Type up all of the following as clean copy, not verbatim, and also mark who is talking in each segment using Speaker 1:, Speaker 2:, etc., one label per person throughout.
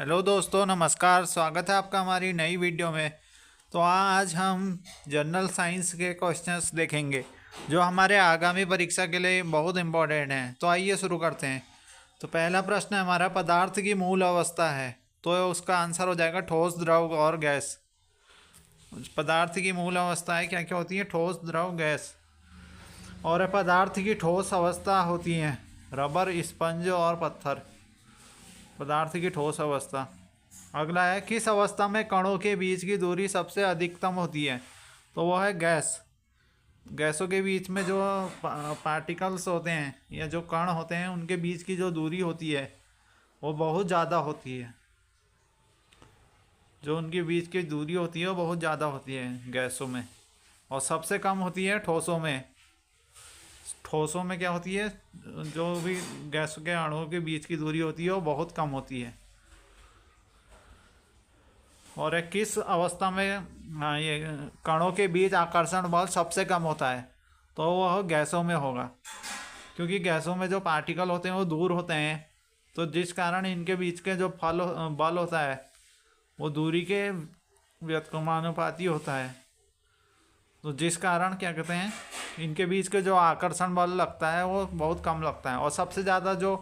Speaker 1: Hello दोस्तों, नमस्कार। स्वागत है आपका हमारी नई वीडियो में। तो आज हम जनरल साइंस के क्वेश्चंस देखेंगे जो हमारे आगामी परीक्षा के लिए बहुत इंपॉर्टेंट हैं। तो आइए शुरू करते हैं। तो पहला प्रश्न हमारा पदार्थ की मूल अवस्था है, तो उसका आंसर हो जाएगा ठोस, द्रव और गैस। पदार्थ की मूल अवस्थाएं क्या क्या होती हैं? ठोस, द्रव, गैस। और पदार्थ की ठोस अवस्था होती हैं रबर, स्पंज और पत्थर। पदार्थ की ठोस अवस्था। अगला है, किस अवस्था में कणों के बीच की दूरी सबसे अधिकतम होती है? तो वो है गैस। गैसों के बीच में जो पार्टिकल्स होते हैं या जो कण होते हैं उनके बीच की जो दूरी होती है वो बहुत ज़्यादा होती है। जो उनके बीच की दूरी होती है वो बहुत ज़्यादा होती है गैसों में, और सबसे कम होती है ठोसों में। ठोसों में क्या होती है? जो भी गैसों के अणुओं के बीच की दूरी होती है वो बहुत कम होती है। और एक किस अवस्था में ये कणों के बीच आकर्षण बल सबसे कम होता है? तो वह गैसों में होगा, क्योंकि गैसों में जो पार्टिकल होते हैं वो दूर होते हैं, तो जिस कारण इनके बीच के जो बल होता है वो दूरी के व्युत्क्रमानुपाती होता है। तो जिस कारण क्या कहते हैं, इनके बीच के जो आकर्षण बल लगता है वो बहुत कम लगता है। और सबसे ज़्यादा जो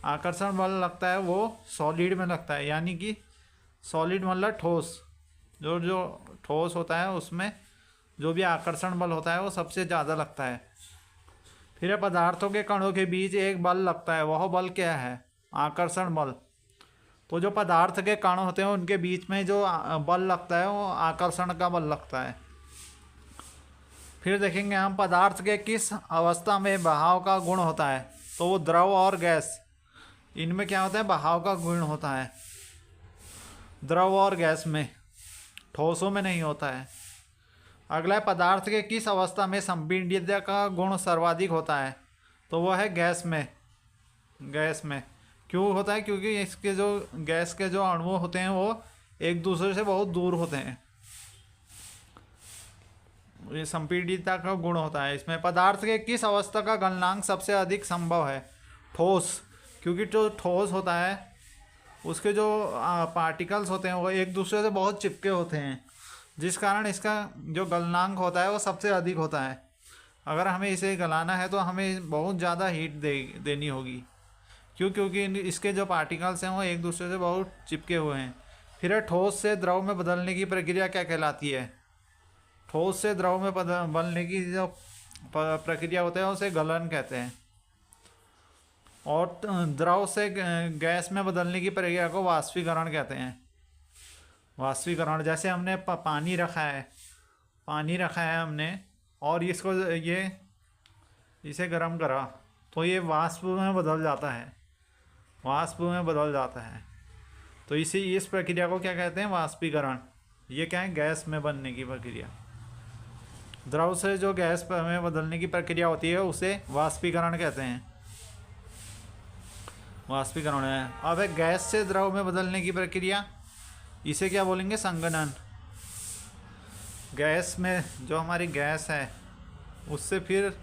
Speaker 1: आकर्षण बल लगता है वो सॉलिड में लगता है, यानी कि सॉलिड मतलब ठोस। जो जो ठोस होता है उसमें जो भी आकर्षण बल होता है वो सबसे ज़्यादा लगता है। फिर पदार्थों के कणों के बीच एक बल लगता है, वह बल क्या है? आकर्षण बल। तो जो पदार्थ के कण होते हैं उनके बीच में जो बल लगता है वो आकर्षण का बल लगता है। फिर देखेंगे हम, पदार्थ के किस अवस्था में बहाव का गुण होता है? तो वो द्रव और गैस, इनमें क्या होता है? बहाव का गुण होता है द्रव और गैस में, ठोसों में नहीं होता है। अगला है, पदार्थ के किस अवस्था में संपीड्यता का गुण सर्वाधिक होता है? तो वह है गैस में। गैस में क्यों होता है? क्योंकि इसके जो गैस के जो अणु होते हैं वो एक दूसरे से बहुत दूर होते हैं। ये संपीड्यता का गुण होता है इसमें। पदार्थ के किस अवस्था का गलनांक सबसे अधिक संभव है? ठोस, क्योंकि जो ठोस होता है उसके जो पार्टिकल्स होते हैं वो एक दूसरे से बहुत चिपके होते हैं, जिस कारण इसका जो गलनांक होता है वो सबसे अधिक होता है। अगर हमें इसे गलाना है तो हमें बहुत ज़्यादा हीट देनी होगी। क्योंकि इसके जो पार्टिकल्स हैं वो एक दूसरे से बहुत चिपके हुए हैं। फिर ठोस से द्रव में बदलने की प्रक्रिया क्या कहलाती है? ठोस से द्रव में बदलने की जो प्रक्रिया होता है उसे गलन कहते हैं। और द्रव से गैस में बदलने की प्रक्रिया को वाष्पीकरण कहते हैं। वाष्पीकरण, जैसे हमने पानी रखा है हमने, और इसको इसे गर्म करा तो ये वाष्प में बदल जाता है। वाष्प में बदल जाता है, तो इस प्रक्रिया को क्या कहते हैं? वाष्पीकरण। ये क्या है? गैस में बनने की प्रक्रिया। द्रव से जो गैस में बदलने की प्रक्रिया होती है उसे वाष्पीकरण कहते हैं। वाष्पीकरण है। अब एक गैस से द्रव में बदलने की प्रक्रिया, इसे क्या बोलेंगे? संघनन। गैस में जो हमारी गैस है उससे फिर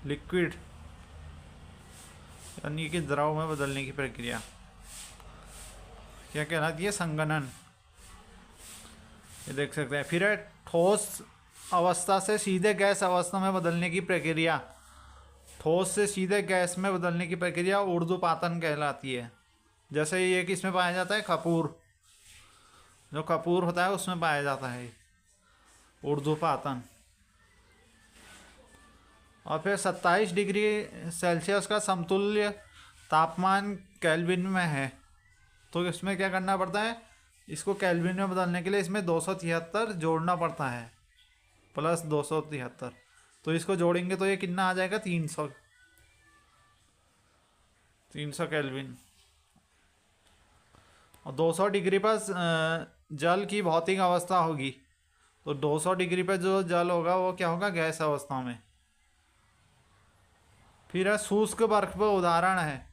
Speaker 1: लिक्विड यानी कि द्रव में बदलने की प्रक्रिया क्या कहलाती है? संघनन। ये देख सकते हैं। फिर है ठोस अवस्था से सीधे गैस अवस्था में बदलने की प्रक्रिया। ठोस से सीधे गैस में बदलने की प्रक्रिया ऊर्ध्वपातन कहलाती है। जैसे ये किस में पाया जाता है? कपूर। जो कपूर होता है उसमें पाया जाता है ऊर्ध्वपातन। और फिर 27 डिग्री सेल्सियस का समतुल्य तापमान केल्विन में है, तो इसमें क्या करना पड़ता है? इसको केल्विन में बदलने के लिए इसमें 273 जोड़ना पड़ता है, प्लस 273। तो इसको जोड़ेंगे तो ये कितना आ जाएगा? 300 केल्विन। और 200 डिग्री पर जल की भौतिक अवस्था होगी, तो 200 डिग्री पर जो जल होगा वो क्या होगा? गैस अवस्था में। फिर है शुष्क बर्फ पर उदाहरण है,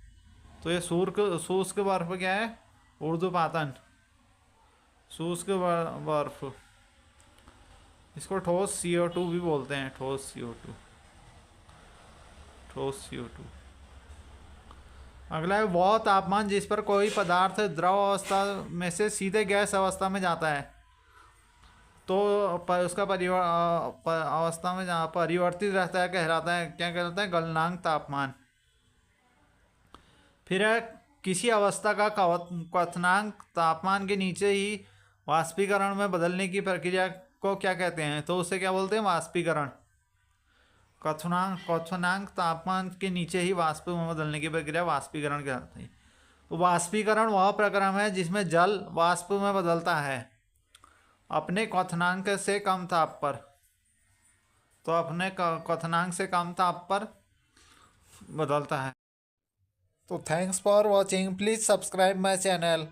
Speaker 1: तो ये शुष्क बर्फ क्या है? ऊर्ध्वपातन। शुष्क बर्फ, इसको ठोस CO2 भी बोलते हैं। ठोस CO2। अगला है वह तापमान जिस पर कोई पदार्थ द्रव अवस्था में से सीधे गैस अवस्था में जाता है, तो उसका अवस्था में जहाँ परिवर्तित रहता है कहलाता है, क्या कहलाता है, गलनांक तापमान। फिर है किसी अवस्था का क्वथनांक तापमान के नीचे ही वाष्पीकरण में बदलने की प्रक्रिया को क्या कहते हैं, तो उसे क्या बोलते हैं, वाष्पीकरण। क्वथनांक तापमान के नीचे ही वाष्प में बदलने की प्रक्रिया वाष्पीकरण कहलाती है। तो वाष्पीकरण वह प्रक्रिया है जिसमें जल वाष्प में बदलता है अपने क्वथनांक से कम ताप पर, तो अपने क्वथनांक से कम ताप पर बदलता है। तो thanks for watching, please subscribe my channel.